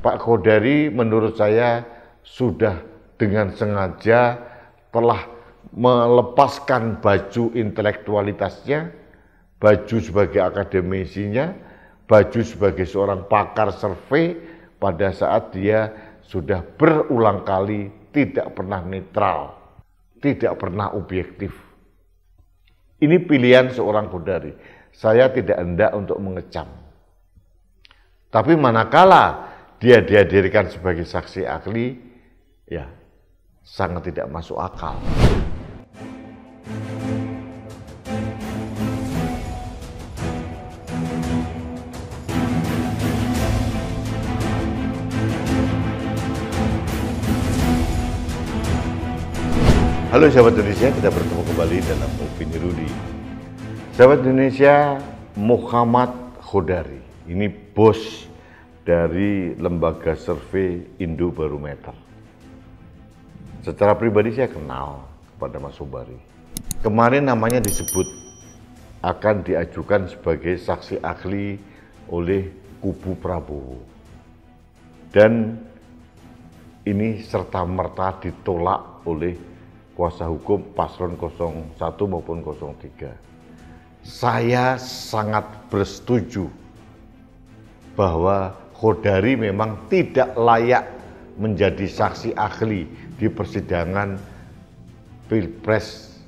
Pak Khodari menurut saya sudah dengan sengaja telah melepaskan baju intelektualitasnya, baju sebagai akademisinya, baju sebagai seorang pakar survei pada saat dia sudah berulang kali tidak pernah netral, tidak pernah objektif. Ini pilihan seorang Khodari. Saya tidak hendak untuk mengecam. Tapi manakala dia dihadirkan sebagai saksi ahli, ya sangat tidak masuk akal. Halo sahabat Indonesia, kita bertemu kembali dalam Opini Rudy. Sahabat Indonesia, Muhammad Khodari ini bos dari lembaga survei Indobarometer. Secara pribadi saya kenal kepada Mas Sobari. Kemarin namanya disebut akan diajukan sebagai saksi ahli oleh kubu Prabowo. Dan ini serta-merta ditolak oleh kuasa hukum paslon 01 maupun 03. Saya sangat bersetuju bahwa Khodari memang tidak layak menjadi saksi ahli di persidangan Pilpres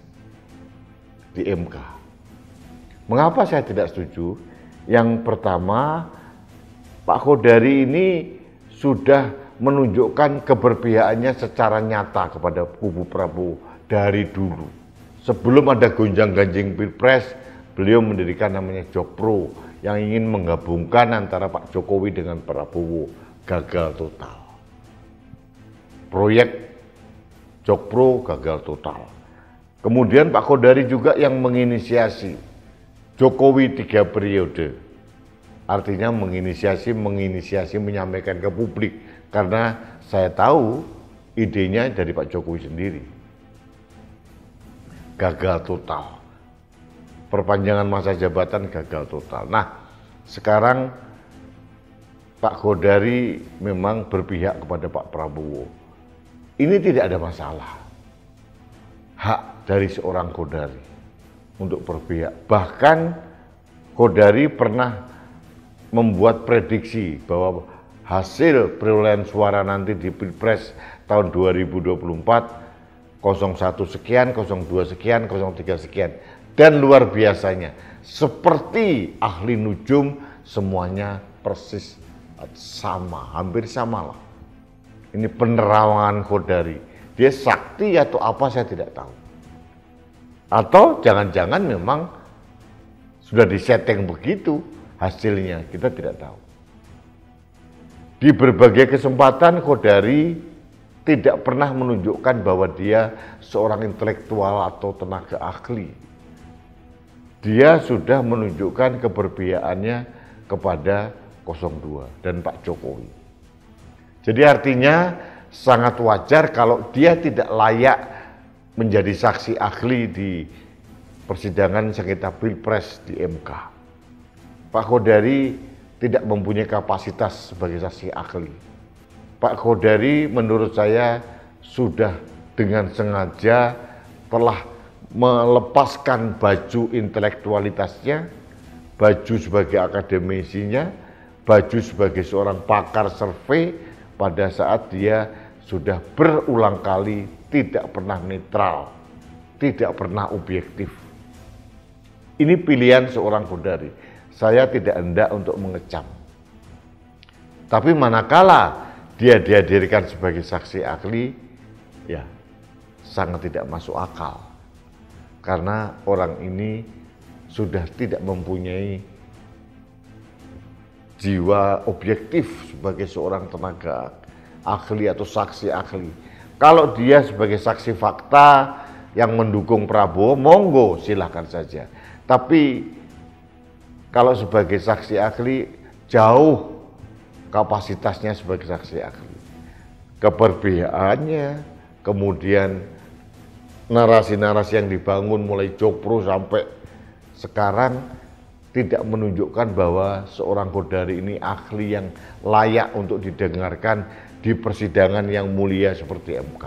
di MK. Mengapa saya tidak setuju? Yang pertama, Pak Khodari ini sudah menunjukkan keberpihakannya secara nyata kepada kubu Prabowo dari dulu. Sebelum ada gonjang-ganjing Pilpres, beliau mendirikan namanya Jokpro yang ingin menggabungkan antara Pak Jokowi dengan Prabowo, gagal total. Proyek Jokpro gagal total. Kemudian Pak Khodari juga yang menginisiasi Jokowi 3 periode. Artinya menginisiasi menyampaikan ke publik. Karena saya tahu idenya dari Pak Jokowi sendiri. Gagal total. Perpanjangan masa jabatan gagal total. Nah, sekarang Pak Khodari memang berpihak kepada Pak Prabowo. Ini tidak ada masalah. Hak dari seorang Khodari untuk berpihak. Bahkan Khodari pernah membuat prediksi bahwa hasil perolehan suara nanti di Pilpres tahun 2024 01 sekian, 02 sekian, 03 sekian. Dan luar biasanya, seperti ahli nujum semuanya persis sama, hampir sama lah. Ini penerawangan Khodari. Dia sakti atau apa saya tidak tahu. Atau jangan-jangan memang sudah disetting begitu hasilnya, kita tidak tahu. Di berbagai kesempatan Khodari tidak pernah menunjukkan bahwa dia seorang intelektual atau tenaga ahli. Dia sudah menunjukkan keberpihakannya kepada 02 dan Pak Jokowi. Jadi artinya sangat wajar kalau dia tidak layak menjadi saksi ahli di persidangan sengketa Pilpres di MK. Pak Khodari tidak mempunyai kapasitas sebagai saksi ahli. Pak Khodari menurut saya sudah dengan sengaja telah melepaskan baju intelektualitasnya, baju sebagai akademisinya, baju sebagai seorang pakar survei pada saat dia sudah berulang kali tidak pernah netral, tidak pernah objektif. Ini pilihan seorang Khodari. Saya tidak hendak untuk mengecam. Tapi manakala dia dihadirkan sebagai saksi ahli, ya sangat tidak masuk akal. Karena orang ini sudah tidak mempunyai jiwa objektif sebagai seorang tenaga ahli atau saksi ahli. Kalau dia sebagai saksi fakta yang mendukung Prabowo, monggo silahkan saja. Tapi kalau sebagai saksi ahli, jauh kapasitasnya sebagai saksi ahli. Keberpihakannya, kemudian narasi-narasi yang dibangun mulai Jokpro sampai sekarang tidak menunjukkan bahwa seorang Kodari ini ahli yang layak untuk didengarkan di persidangan yang mulia seperti MK.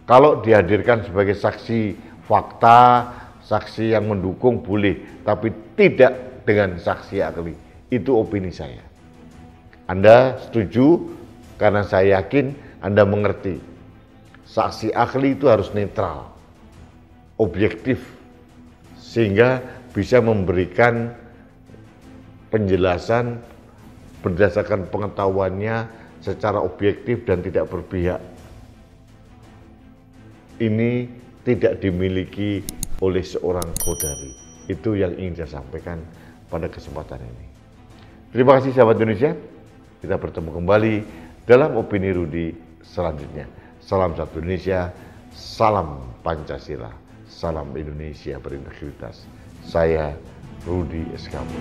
Kalau dihadirkan sebagai saksi fakta, saksi yang mendukung boleh, tapi tidak dengan saksi ahli. Itu opini saya. Anda setuju? Karena saya yakin Anda mengerti. Saksi ahli itu harus netral, objektif, sehingga bisa memberikan penjelasan berdasarkan pengetahuannya secara objektif dan tidak berpihak. Ini tidak dimiliki oleh seorang Kodari. Itu yang ingin saya sampaikan pada kesempatan ini. Terima kasih sahabat Indonesia. Kita bertemu kembali dalam Opini Rudi selanjutnya. Salam satu Indonesia, salam Pancasila, salam Indonesia berintegritas. Saya Rudi Eskamo.